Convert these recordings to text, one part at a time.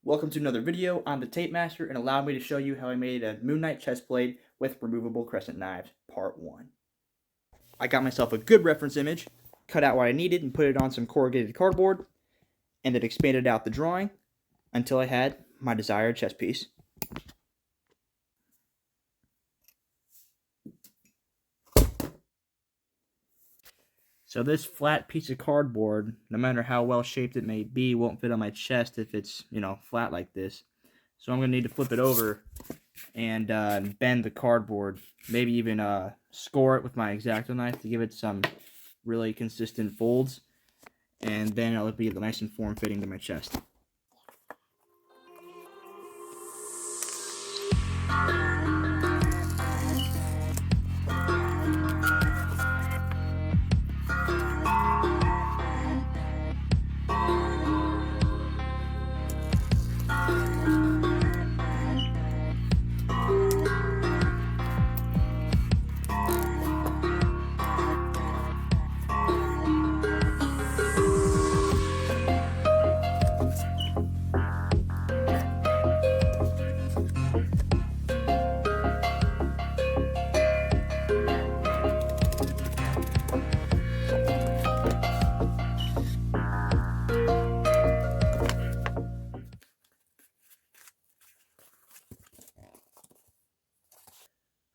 Welcome to another video. I'm the Tape Master, and allow me to show you how I made a Moon Knight chest plate with removable crescent knives, part 1. I got myself a good reference image, cut out what I needed, and put it on some corrugated cardboard, and then expanded out the drawing until I had my desired chest piece. So this flat piece of cardboard, no matter how well shaped it may be, won't fit on my chest if it's, flat like this. So I'm going to need to flip it over and bend the cardboard, maybe even score it with my X-Acto knife to give it some really consistent folds, and then it'll be nice and form-fitting to my chest.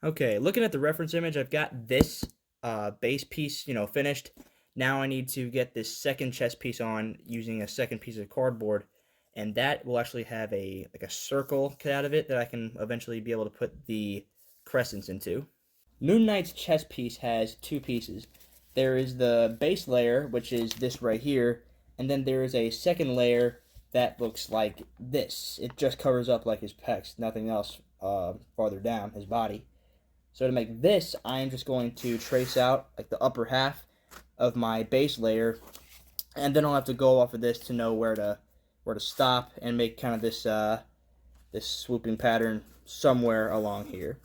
Okay, looking at the reference image, I've got this base piece, finished. Now I need to get this second chest piece on using a second piece of cardboard, and that will actually have a circle cut out of it that I can eventually be able to put the crescents into. Moon Knight's chest piece has two pieces. There is the base layer, which is this right here, and then there is a second layer that looks like this. It just covers up like his pecs, nothing else farther down his body. So to make this, I am just going to trace out like the upper half of my base layer, and then I'll have to go off of this to know where to stop and make kind of this this swooping pattern somewhere along here.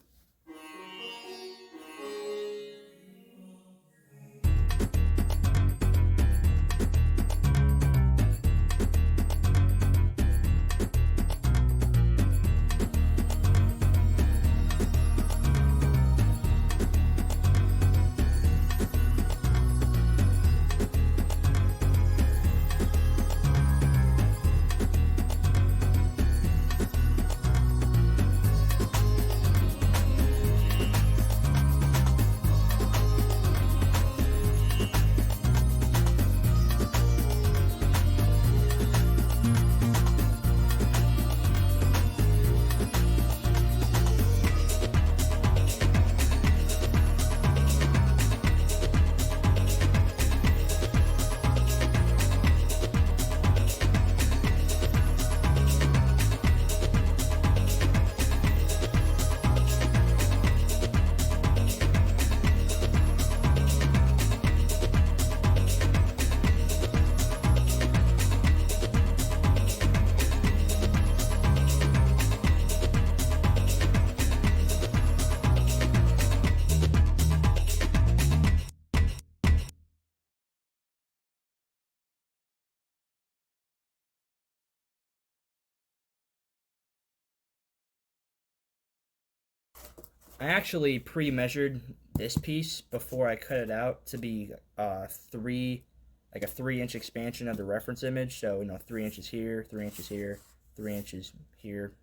I actually pre-measured this piece before I cut it out to be a 3-inch expansion of the reference image. So 3 inches here, 3 inches here, 3 inches here,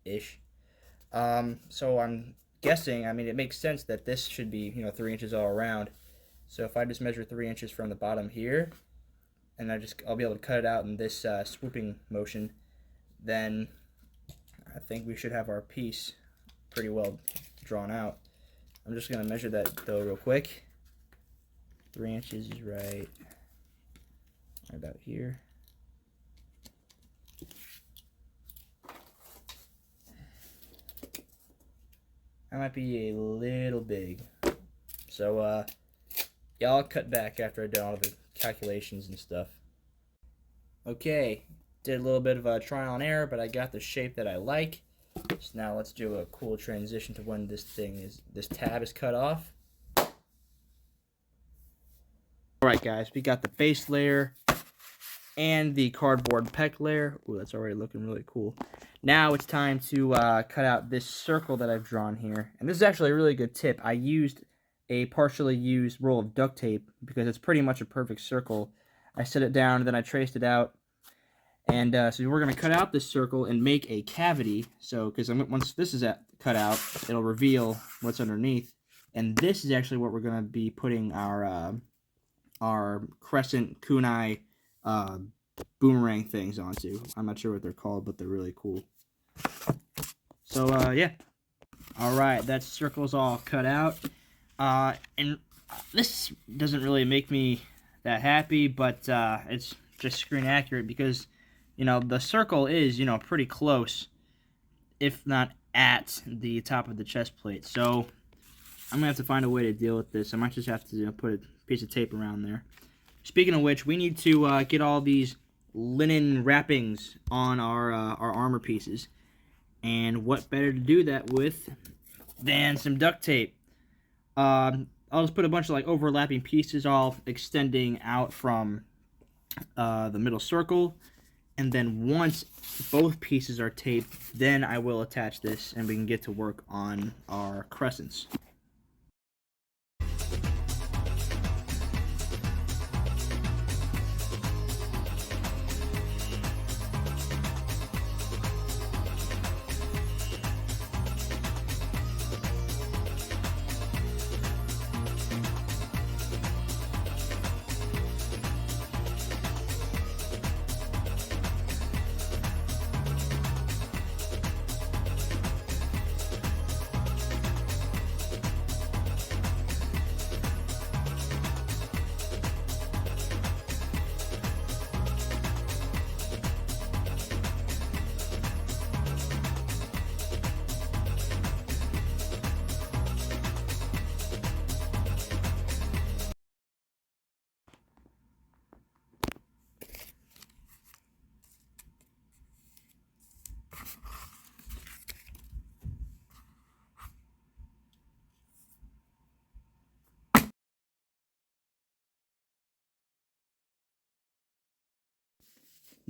ish. So I'm guessing. I mean, it makes sense that this should be 3 inches all around. So if I just measure 3 inches from the bottom here, and I'll be able to cut it out in this swooping motion, then I think we should have our piece pretty well drawn out. I'm just going to measure that though real quick. 3 inches is right about here. That might be a little big. So yeah, I'll cut back after I've done all the calculations and stuff. Okay, did a little bit of a trial and error, but I got the shape that I like. So now let's do a cool transition to when this tab is cut off. Alright guys, we got the base layer and the cardboard peck layer. Ooh, that's already looking really cool. Now it's time to cut out this circle that I've drawn here. And this is actually a really good tip. I used a partially used roll of duct tape because it's pretty much a perfect circle. I set it down, and then I traced it out. And so we're going to cut out this circle and make a cavity. So, because once this is cut out, it'll reveal what's underneath. And this is actually what we're going to be putting our crescent kunai boomerang things onto. I'm not sure what they're called, but they're really cool. So, yeah. Alright, that circle's all cut out. And this doesn't really make me that happy, but it's just screen accurate because, you know, the circle is, you know, pretty close, if not at the top of the chest plate. So I'm going to have to find a way to deal with this. I might just have to, you know, put a piece of tape around there. Speaking of which, we need to get all these linen wrappings on our armor pieces. And what better to do that with than some duct tape. I'll just put a bunch of like overlapping pieces all extending out from the middle circle. And then once both pieces are taped, then I will attach this and we can get to work on our crescents.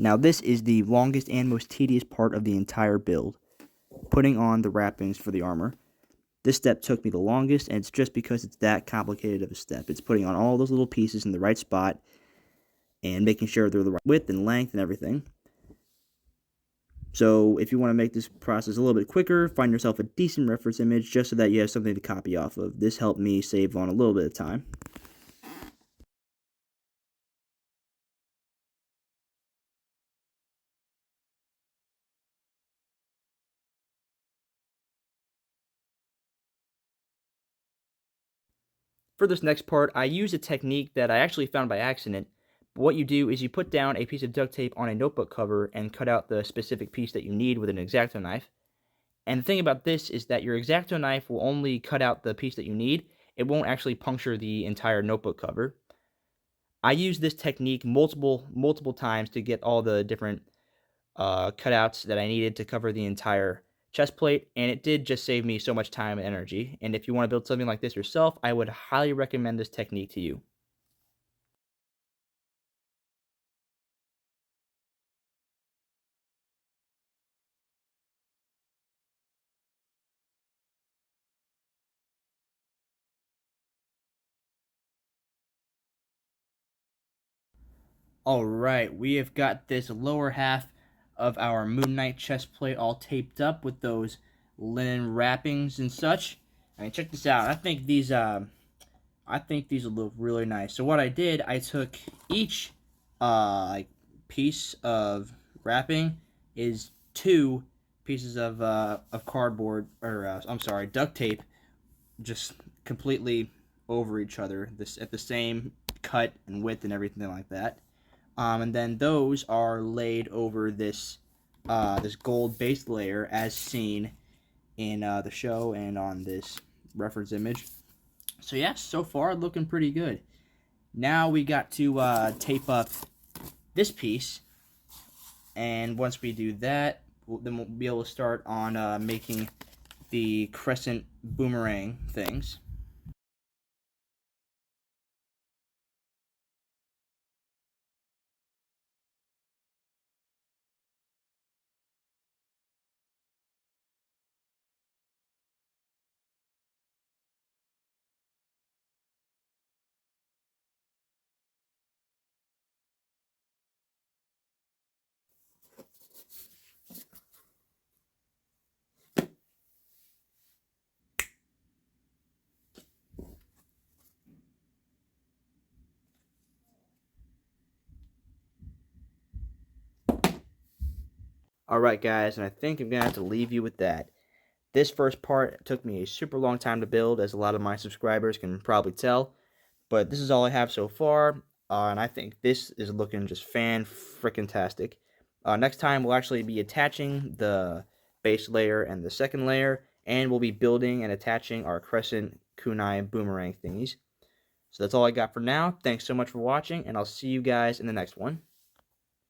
Now this is the longest and most tedious part of the entire build, putting on the wrappings for the armor. This step took me the longest, and it's just because it's that complicated of a step. It's putting on all those little pieces in the right spot and making sure they're the right width and length and everything. So if you want to make this process a little bit quicker, find yourself a decent reference image just so that you have something to copy off of. This helped me save on a little bit of time. For this next part, I use a technique that I actually found by accident. But what you do is you put down a piece of duct tape on a notebook cover and cut out the specific piece that you need with an X-Acto knife. And the thing about this is that your X-Acto knife will only cut out the piece that you need. It won't actually puncture the entire notebook cover. I used this technique multiple times to get all the different cutouts that I needed to cover the entire chest plate, and it did just save me so much time and energy. And if you want to build something like this yourself, I would highly recommend this technique to you. Alright, we have got this lower half of our Moon Knight chest plate all taped up with those linen wrappings and such. I mean, check this out. I think these will look really nice. So what I did, I took each like piece of wrapping is 2 pieces of cardboard, or I'm sorry, duct tape, just completely over each other, this at the same cut and width and everything like that. And then those are laid over this this gold base layer as seen in the show and on this reference image. So yeah, so far looking pretty good. Now we got to tape up this piece, and once we do that, then we'll be able to start on making the crescent boomerang things. Alright guys, and I think I'm going to have to leave you with that. This first part took me a super long time to build, as a lot of my subscribers can probably tell. But this is all I have so far, and I think this is looking just fan-frickin-tastic. Next time, we'll actually be attaching the base layer and the second layer, and we'll be building and attaching our crescent, kunai, boomerang thingies. So that's all I got for now. Thanks so much for watching, and I'll see you guys in the next one.